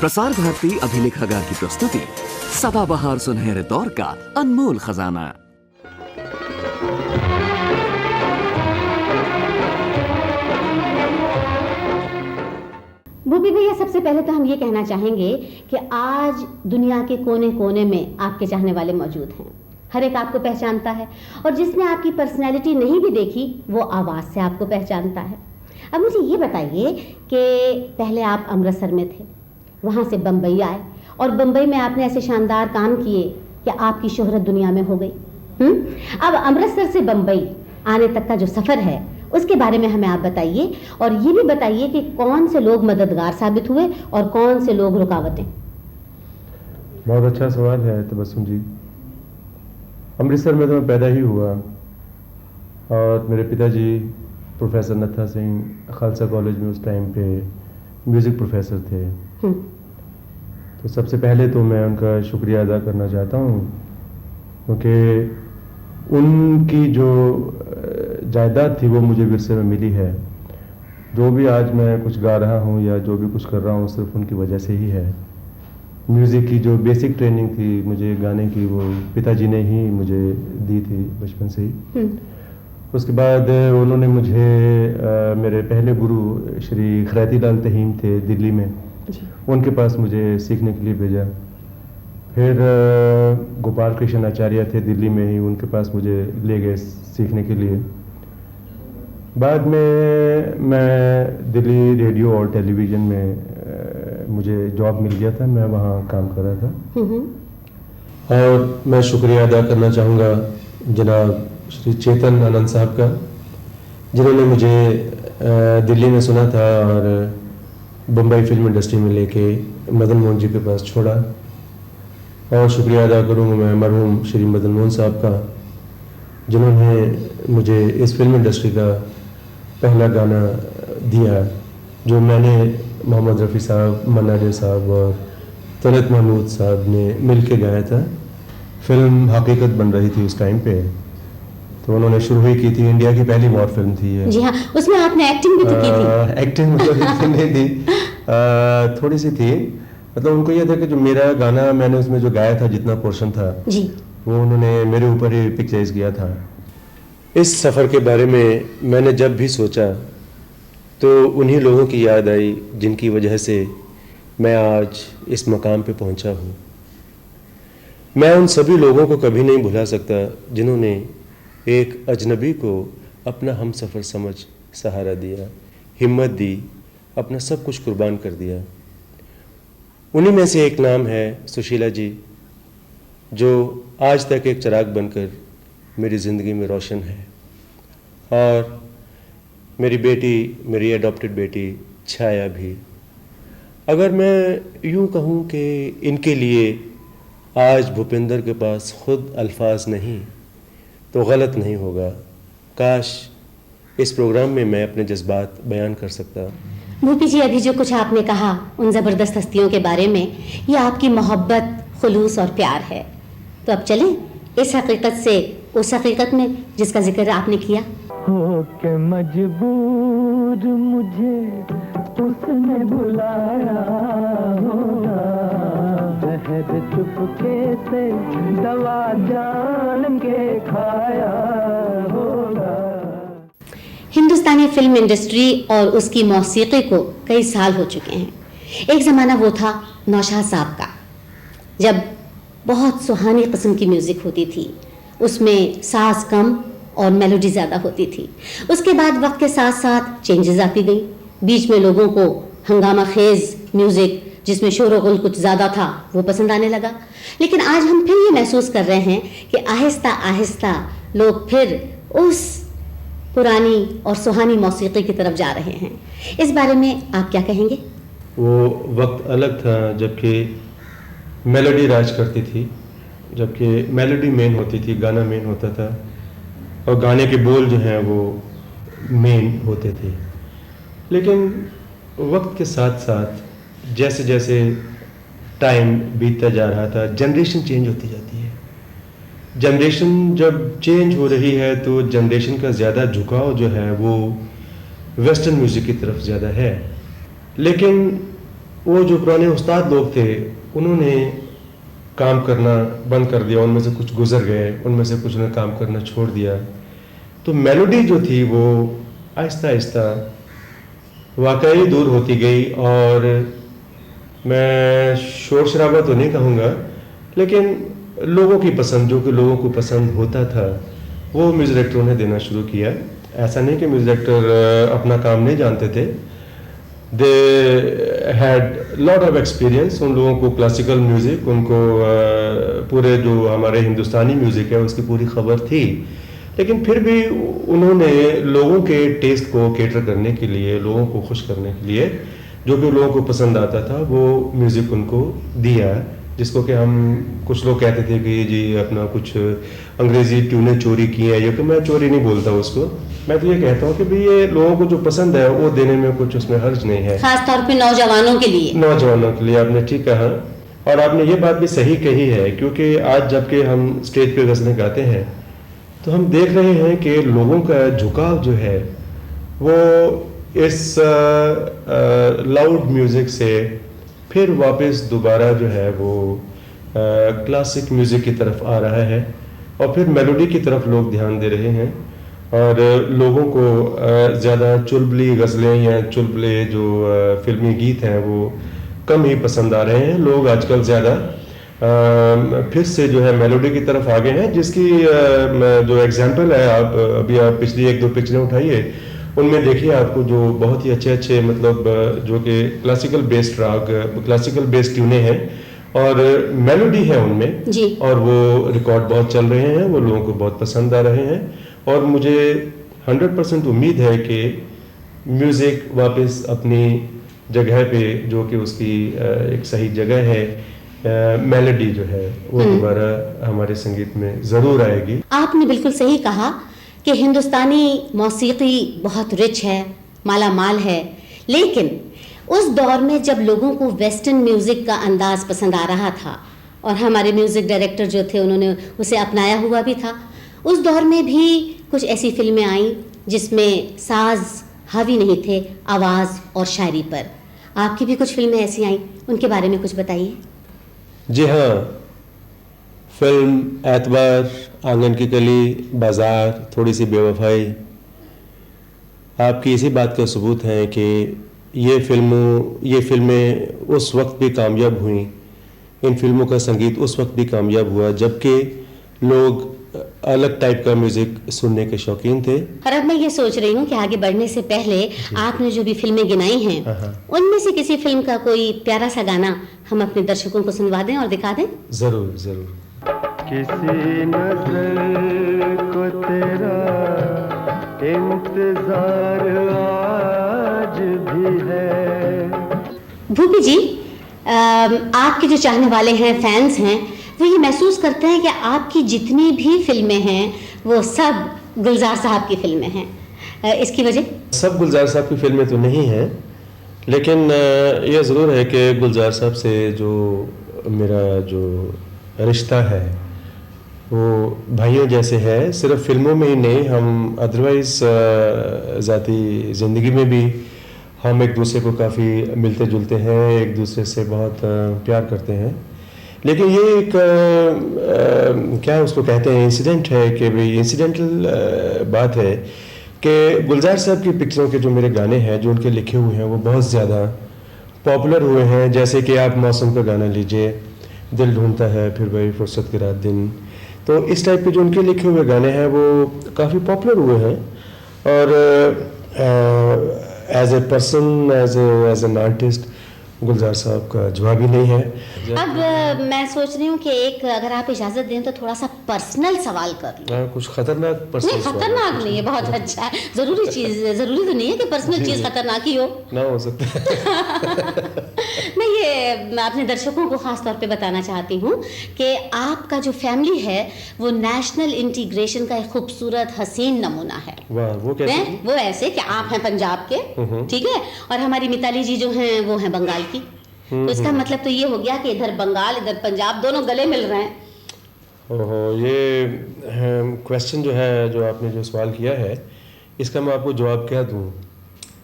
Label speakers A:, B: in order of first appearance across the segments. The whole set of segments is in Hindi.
A: प्रसार भारती अभिलेखागार की प्रस्तुति सदाबहार सुनहरे दौर का अनमोल खजाना।
B: भूपी भैया, सबसे पहले तो हम ये कहना चाहेंगे कि आज दुनिया के कोने कोने में आपके चाहने वाले मौजूद हैं। हर एक आपको पहचानता है और जिसने आपकी पर्सनैलिटी नहीं भी देखी वो आवाज़ से आपको पहचानता है। अब मुझे ये बताइए कि पहले आप अमृतसर में थे, वहाँ से बम्बई आए और बम्बई में आपने ऐसे शानदार काम किए कि आपकी शोहरत दुनिया में हो गई। अब अमृतसर से बम्बई आने तक का जो सफ़र है उसके बारे में हमें आप बताइए, और ये भी बताइए कि कौन से लोग मददगार साबित हुए और कौन से लोग रुकावटें।
C: बहुत अच्छा सवाल है तबस्सुम जी। अमृतसर में तो मैं पैदा ही हुआ और मेरे पिताजी प्रोफेसर नत्था सिंह खालसा कॉलेज में उस टाइम पे म्यूज़िक प्रोफेसर थे। तो सबसे पहले तो मैं उनका शुक्रिया अदा करना चाहता हूँ, क्योंकि उनकी जो जायदाद थी वो मुझे विरसे में मिली है। जो भी आज मैं कुछ गा रहा हूँ या जो भी कुछ कर रहा हूँ सिर्फ उनकी वजह से ही है। म्यूज़िक की जो बेसिक ट्रेनिंग थी मुझे गाने की, वो पिताजी ने ही मुझे दी थी बचपन से ही। उसके बाद उन्होंने मुझे मेरे पहले गुरु श्री खरैती लाल तहीम थे दिल्ली में, उनके पास मुझे सीखने के लिए भेजा। फिर गोपाल कृष्ण आचार्य थे दिल्ली में ही, उनके पास मुझे ले गए सीखने के लिए। बाद में मैं दिल्ली रेडियो और टेलीविज़न में मुझे जॉब मिल गया था, मैं वहाँ काम कर रहा था। और मैं शुक्रिया अदा करना चाहूँगा जनाब श्री चेतन आनंद साहब का, जिन्होंने मुझे दिल्ली में सुना था और बम्बई फिल्म इंडस्ट्री में लेके मदन मोहन जी के पास छोड़ा। और शुक्रिया अदा करूँगा मैं मरहूम श्री मदन मोहन साहब का, जिन्होंने मुझे इस फिल्म इंडस्ट्री का पहला गाना दिया जो मैंने मोहम्मद रफ़ी साहब, मन्ना डे साहब और तलत महमूद साहब ने मिल के गाया था। फिल्म हकीकत बन रही थी उस टाइम पे, तो उन्होंने शुरू ही की थी। इंडिया की पहली वॉर फिल्म थी ये।
B: जी हाँ, उसमें आपने एक्टिंग भी तो की थी।
C: एक्टिंग तो नहीं थी, थोड़ी सी थी। मतलब उनको यह था कि जो मेरा गाना मैंने उसमें जो गाया था, जितना पोर्शन था
B: जी,
C: वो उन्होंने मेरे ऊपर ही पिक्चराइज किया था। इस सफ़र के बारे में मैंने जब भी सोचा तो उन्हीं लोगों की याद आई जिनकी वजह से मैं आज इस मकाम पे पहुंचा हूँ। मैं उन सभी लोगों को कभी नहीं भुला सकता जिन्होंने एक अजनबी को अपना हम सफ़र समझ सहारा दिया, हिम्मत दी, अपना सब कुछ कुर्बान कर दिया। उन्हीं में से एक नाम है सुशीला जी, जो आज तक एक चिराग बनकर मेरी ज़िंदगी में रोशन है। और मेरी बेटी, मेरी एडॉप्टेड बेटी छाया भी। अगर मैं यूँ कहूँ कि इनके लिए आज भूपिंदर के पास खुद अल्फाज नहीं तो गलत नहीं होगा। काश इस प्रोग्राम में मैं अपने जज्बात बयान कर सकता।
B: भूपी जी, अभी जो कुछ आपने कहा उन ज़बरदस्त हस्तियों के बारे में, ये आपकी मोहब्बत, खुलूस और प्यार है। तो अब चलें इस हकीकत से उस हकीकत में जिसका जिक्र आपने किया।
D: हो के मजबूर मुझे उसने बुलाया होगा, जहर चुपके से दवा जान के खाया होगा।
B: हिंदुस्तानी फिल्म इंडस्ट्री और उसकी मौसीकी को कई साल हो चुके हैं। एक ज़माना वो था नौशाद साहब का, जब बहुत सुहानी किस्म की म्यूज़िक होती थी, उसमें साज कम और मेलोडी ज़्यादा होती थी। उसके बाद वक्त के साथ साथ चेंजेस आती गई। बीच में लोगों को हंगामा खेज़ म्यूज़िक जिसमें शोर गुल कुछ ज़्यादा था वो पसंद आने लगा। लेकिन आज हम फिर ये महसूस कर रहे हैं कि आहिस्ता आहिस्ता लोग फिर उस पुरानी और सुहानी मौसीकी की तरफ जा रहे हैं। इस बारे में आप क्या कहेंगे?
C: वो वक्त अलग था जबकि मेलोडी राज करती थी, जबकि मेलोडी मेन होती थी, गाना मेन होता था और गाने के बोल जो हैं वो मेन होते थे। लेकिन वक्त के साथ साथ जैसे जैसे टाइम बीतता जा रहा था, जनरेशन चेंज होती जाती है। जनरेशन जब चेंज हो रही है तो जनरेशन का ज़्यादा झुकाव जो है वो वेस्टर्न म्यूज़िक की तरफ ज़्यादा है। लेकिन वो जो पुराने उस्ताद लोग थे उन्होंने काम करना बंद कर दिया, उनमें से कुछ गुजर गए, उनमें से कुछ ने काम करना छोड़ दिया। तो मेलोडी जो थी वो आहिस्ता आहिस्ता वाकई दूर होती गई। और मैं शोर शराबा तो नहीं कहूँगा, लेकिन लोगों की पसंद, जो कि लोगों को पसंद होता था, वो म्यूज़िक डायरेक्टरों ने देना शुरू किया। ऐसा नहीं कि म्यूज़िक डायरेक्टर अपना काम नहीं जानते थे, they had lot of experience. उन लोगों को क्लासिकल म्यूज़िक, उनको पूरे जो हमारे हिंदुस्तानी म्यूज़िक है उसकी पूरी खबर थी, लेकिन फिर भी उन्होंने लोगों के टेस्ट को केटर करने के लिए, लोगों को खुश करने के लिए, जो कि लोगों को पसंद आता था, वो म्यूज़िक उनको दिया। जिसको कि हम कुछ लोग कहते थे कि जी अपना कुछ अंग्रेज़ी ट्यूनें चोरी की हैं, ये कि मैं चोरी नहीं बोलता उसको, मैं तो ये कहता हूँ कि भाई ये लोगों को जो पसंद है वो देने में कुछ उसमें हर्ज नहीं है,
B: खास तौर पे नौजवानों के लिए।
C: नौजवानों के लिए आपने ठीक कहा। और आपने ये बात भी सही कही है, क्योंकि आज जबकि हम स्टेज पे गज़लें गाते हैं तो हम देख रहे हैं कि लोगों का झुकाव जो है वो इस लाउड म्यूज़िक से फिर वापस दोबारा जो है वो क्लासिक म्यूज़िक की तरफ आ रहा है, और फिर मेलोडी की तरफ लोग ध्यान दे रहे हैं। और लोगों को ज़्यादा चुलबुली गज़लें या चुलबुले जो फिल्मी गीत हैं वो कम ही पसंद आ रहे हैं। लोग आजकल ज़्यादा फिर से जो है मेलोडी की तरफ आ गए हैं, जिसकी जो एग्जांपल है, आप अभी आप पिछली 1-2 पिक्चरें उठाइए, उनमें देखिए आपको जो बहुत ही अच्छे अच्छे मतलब जो कि क्लासिकल बेस्ड राग, क्लासिकल बेस्ड ट्यूने हैं और मेलोडी है उनमें
B: जी।
C: और वो रिकॉर्ड बहुत चल रहे हैं, वो लोगों को बहुत पसंद आ रहे हैं। और मुझे 100% उम्मीद है कि म्यूज़िक वापस अपनी जगह पे, जो कि उसकी एक सही जगह है, मेलोडी जो है वो दोबारा हमारे संगीत में ज़रूर आएगी।
B: आपने बिल्कुल सही कहा कि हिंदुस्तानी मौसीकी बहुत रिच है, माला माल है, लेकिन उस दौर में जब लोगों को वेस्टर्न म्यूज़िक का अंदाज़ पसंद आ रहा था और हमारे म्यूज़िक डायरेक्टर जो थे उन्होंने उसे अपनाया हुआ भी था, उस दौर में भी कुछ ऐसी फिल्में आईं जिसमें साज हावी नहीं थे आवाज़ और शायरी पर। आपकी भी कुछ फिल्में ऐसी आईं, उनके बारे में कुछ बताइए।
C: जी हाँ, फिल्म एतबार, आंगन की कली, बाज़ार, थोड़ी सी बेवफाई आपकी इसी बात का सबूत है कि ये फिल्में उस वक्त भी कामयाब हुई, इन फिल्मों का संगीत उस वक्त भी कामयाब हुआ जबकि लोग अलग टाइप का म्यूजिक सुनने के शौकीन थे।
B: और अब मैं ये सोच रही हूँ कि आगे बढ़ने से पहले आपने जो भी फिल्में गिनाई हैं उनमें से किसी फिल्म का कोई प्यारा सा गाना हम अपने दर्शकों को सुनवा दें और दिखा दें।
C: जरूर जरूर।
D: किसी नजर को तेरा इंतजार आज भी है।
B: भूपी जी, आपके जो चाहने वाले हैं, फैंस हैं, वो ये महसूस करते हैं कि आपकी जितनी भी फिल्में हैं वो सब गुलजार साहब की फिल्में हैं। इसकी वजह? सब
C: गुलजार साहब की फिल्में तो नहीं हैं, लेकिन यह ज़रूर है कि गुलजार साहब से जो मेरा जो रिश्ता है वो भाइयों जैसे है। सिर्फ फिल्मों में ही नहीं, हम अदरवाइज़ ज़ाती ज़िंदगी में भी हम एक दूसरे को काफ़ी मिलते जुलते हैं, एक दूसरे से बहुत प्यार करते हैं। लेकिन ये एक क्या उसको कहते हैं, इंसिडेंट है कि भाई इंसिडेंटल बात है कि गुलजार साहब की पिक्चरों के जो मेरे गाने हैं, जो उनके लिखे हुए हैं, वो बहुत ज़्यादा पॉपुलर हुए हैं। जैसे कि आप मौसम का गाना लीजिए, दिल ढूंढता है, फिर वही फुर्सत की रात दिन, तो इस टाइप के जो उनके लिखे हुए गाने हैं वो काफ़ी पॉपुलर हुए हैं। और as a person, as an artist, Gulzar साहब का जवाब ही नहीं है।
B: अब मैं सोच रही हूँ कि एक अगर आप इजाज़त दें तो थोड़ा सा पर्सनल सवाल कर लूँ।
C: कुछ खतरनाक पर्सनल? नहीं,
B: खतरनाक नहीं है, बहुत अच्छा है। ज़रूरी तो नहीं है कि पर्सनल चीज़ खतरनाक ही हो,
C: ना हो सकता।
B: मैं ये अपने दर्शकों को ख़ास तौर पे बताना चाहती हूँ कि आपका जो फैमिली है वो नेशनल इंटीग्रेशन का एक खूबसूरत हसीन नमूना है।
C: वाह, वो कैसे?
B: वो ऐसे कि आप हैं पंजाब के, ठीक है, और हमारी मिताली जी जो हैं वो हैं बंगाल की। तो इसका मतलब तो ये हो गया कि इधर बंगाल इधर पंजाब दोनों गले मिल रहे हैं।
C: ओहो, ये क्वेश्चन जो है, जो आपने जो सवाल किया है, इसका मैं आपको जवाब क्या दूँ?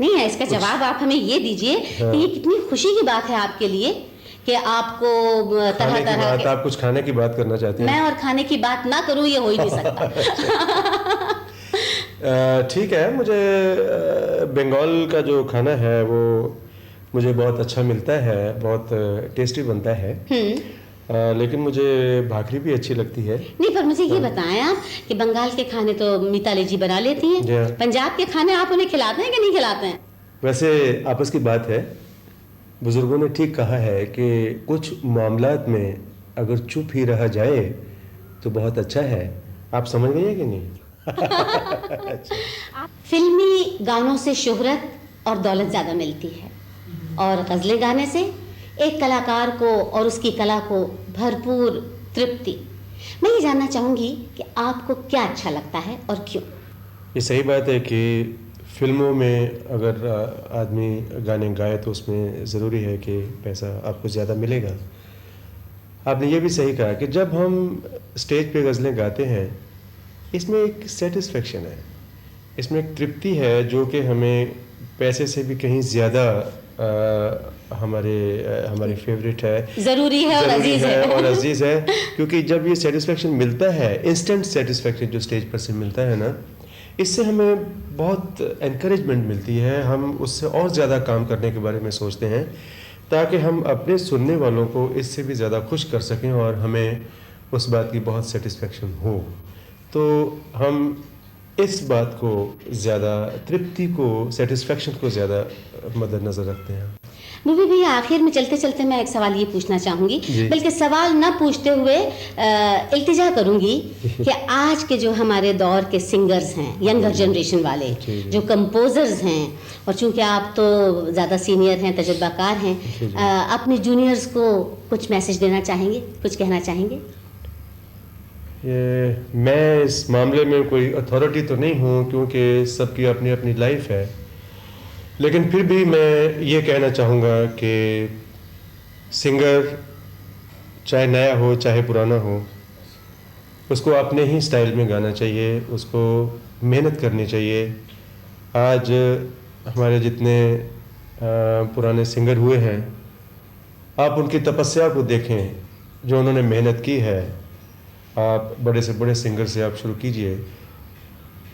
B: नहीं है, इसका जवाब आप हमें ये दीजिए कि ये कितनी खुशी की बात है आपके लिए कि आपको तरह तरह के,
C: आप कुछ खाने की बात करना चाहते हैं?
B: मैं और खाने की बात ना करूं ये हो ही नहीं सकता।
C: ठीक है, मुझे बंगाल का जो खाना है वो मुझे बहुत अच्छा मिलता है, बहुत टेस्टी बनता है। लेकिन मुझे भाकरी भी अच्छी लगती है।
B: नहीं, पर मुझे ये बताएं आप कि बंगाल के खाने तो मिताली जी बना लेती हैं, पंजाब के खाने आप उन्हें खिलाते हैं कि नहीं खिलाते हैं?
C: वैसे आपस की बात है, बुजुर्गों ने ठीक कहा है कि कुछ मामलात में अगर चुप ही रहा जाए तो बहुत अच्छा है। आप समझ गए कि नहीं?
B: फिल्मी गानों से शोहरत और दौलत ज़्यादा मिलती है, और गज़लें गाने से एक कलाकार को और उसकी कला को भरपूर तृप्ति। मैं ये जानना चाहूँगी कि आपको क्या अच्छा लगता है और क्यों?
C: ये सही बात है कि फिल्मों में अगर आदमी गाने गाए तो उसमें ज़रूरी है कि पैसा आपको ज़्यादा मिलेगा। आपने ये भी सही कहा कि जब हम स्टेज पे गज़लें गाते हैं, इसमें एक सेटिस्फेक्शन है, इसमें एक तृप्ति है जो कि हमें पैसे से भी कहीं ज़्यादा हमारी फेवरेट है,
B: ज़रूरी है और
C: अजीज़ है। क्योंकि जब ये सेटिस्फेक्शन मिलता है, इंस्टेंट सेटिस्फेक्शन जो स्टेज पर से मिलता है ना, इससे हमें बहुत एनकरेजमेंट मिलती है। हम उससे और ज़्यादा काम करने के बारे में सोचते हैं ताकि हम अपने सुनने वालों को इससे भी ज़्यादा खुश कर सकें और हमें उस बात की बहुत सेटिस्फेक्शन हो। तो हम इस बात को ज़्यादा, तृप्ति को, सेटिस्फेक्शन को ज़्यादा मद्देनज़र रखते हैं।
B: मुझे भी आखिर में चलते चलते मैं एक सवाल ये पूछना चाहूँगी, बल्कि सवाल न पूछते हुए इल्तिजा करूँगी कि आज के जो हमारे दौर के सिंगर्स हैं, यंगर जनरेशन वाले जो कंपोजर्स हैं, और चूँकि आप तो ज़्यादा सीनियर हैं, तजुर्बाकार हैं, अपने जूनियर्स को कुछ मैसेज देना चाहेंगे, कुछ कहना चाहेंगे?
C: मैं इस मामले में कोई अथॉरिटी तो नहीं हूँ क्योंकि सबकी अपनी अपनी लाइफ है, लेकिन फिर भी मैं ये कहना चाहूँगा कि सिंगर चाहे नया हो चाहे पुराना हो, उसको अपने ही स्टाइल में गाना चाहिए, उसको मेहनत करनी चाहिए। आज हमारे जितने पुराने सिंगर हुए हैं, आप उनकी तपस्या को देखें जो उन्होंने मेहनत की है। आप बड़े से बड़े सिंगर से आप शुरू कीजिए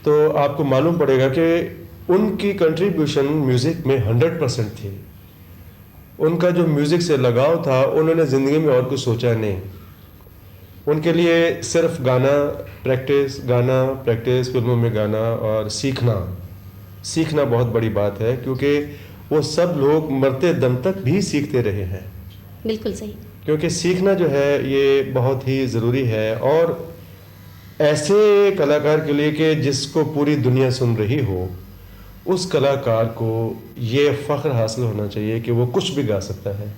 C: तो आपको मालूम पड़ेगा कि उनकी कंट्रीब्यूशन म्यूज़िक में 100% थी। उनका जो म्यूज़िक से लगाव था, उन्होंने ज़िंदगी में और कुछ सोचा नहीं। उनके लिए सिर्फ गाना प्रैक्टिस, फिल्मों में गाना और सीखना बहुत बड़ी बात है, क्योंकि वो सब लोग मरते दम तक भी सीखते रहे हैं।
B: बिल्कुल सही,
C: क्योंकि सीखना जो है ये बहुत ही ज़रूरी है। और ऐसे कलाकार के लिए कि जिसको पूरी दुनिया सुन रही हो, उस कलाकार को ये फ़ख्र हासिल होना चाहिए कि वो कुछ भी गा सकता है,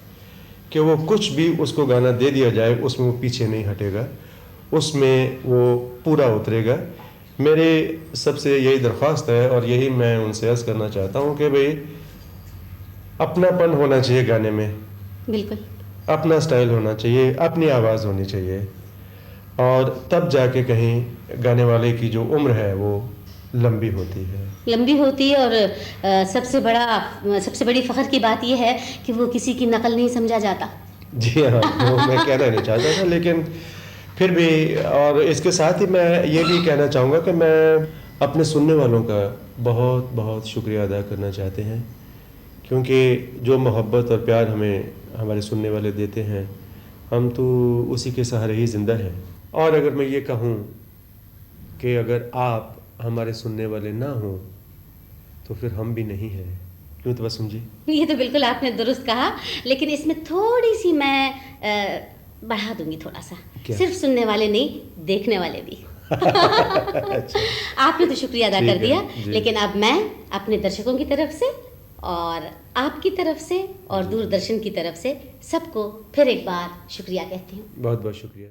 C: कि वो कुछ भी उसको गाना दे दिया जाए उसमें वो पीछे नहीं हटेगा, उसमें वो पूरा उतरेगा। मेरी सबसे यही दरख्वास्त है और यही मैं उनसे अर्ज़ करना चाहता हूँ कि भाई अपनापन होना चाहिए गाने में,
B: बिल्कुल
C: अपना स्टाइल होना चाहिए, अपनी आवाज़ होनी चाहिए, और तब जाके कहीं गाने वाले की जो उम्र है वो लंबी होती है।
B: और सबसे बड़ी फ़ख्र की बात यह है कि वो किसी की नकल नहीं समझा जाता।
C: जी हाँ, वो मैं कहना नहीं चाहता था, लेकिन फिर भी, और इसके साथ ही मैं ये भी कहना चाहूँगा कि मैं अपने सुनने वालों का बहुत बहुत शुक्रिया अदा करना चाहते हैं, क्योंकि जो मोहब्बत और प्यार हमें हमारे सुनने वाले देते हैं, हम तो उसी के सहारे ही ज़िंदा हैं। और अगर मैं ये कहूँ कि अगर आप हमारे सुनने वाले ना हो तो फिर हम भी नहीं हैं। क्यों तबस्सुम जी?
B: ये तो बिल्कुल आपने दुरुस्त कहा, लेकिन इसमें थोड़ी सी मैं बढ़ा दूंगी थोड़ा सा।
C: क्या?
B: सिर्फ सुनने वाले नहीं, देखने वाले भी।
C: अच्छा।
B: आपने तो शुक्रिया अदा कर दिया,
C: जी।
B: लेकिन अब मैं अपने दर्शकों की तरफ से और आपकी तरफ से और दूरदर्शन की तरफ से सबको फिर एक बार शुक्रिया कहती हूँ।
C: बहुत बहुत शुक्रिया।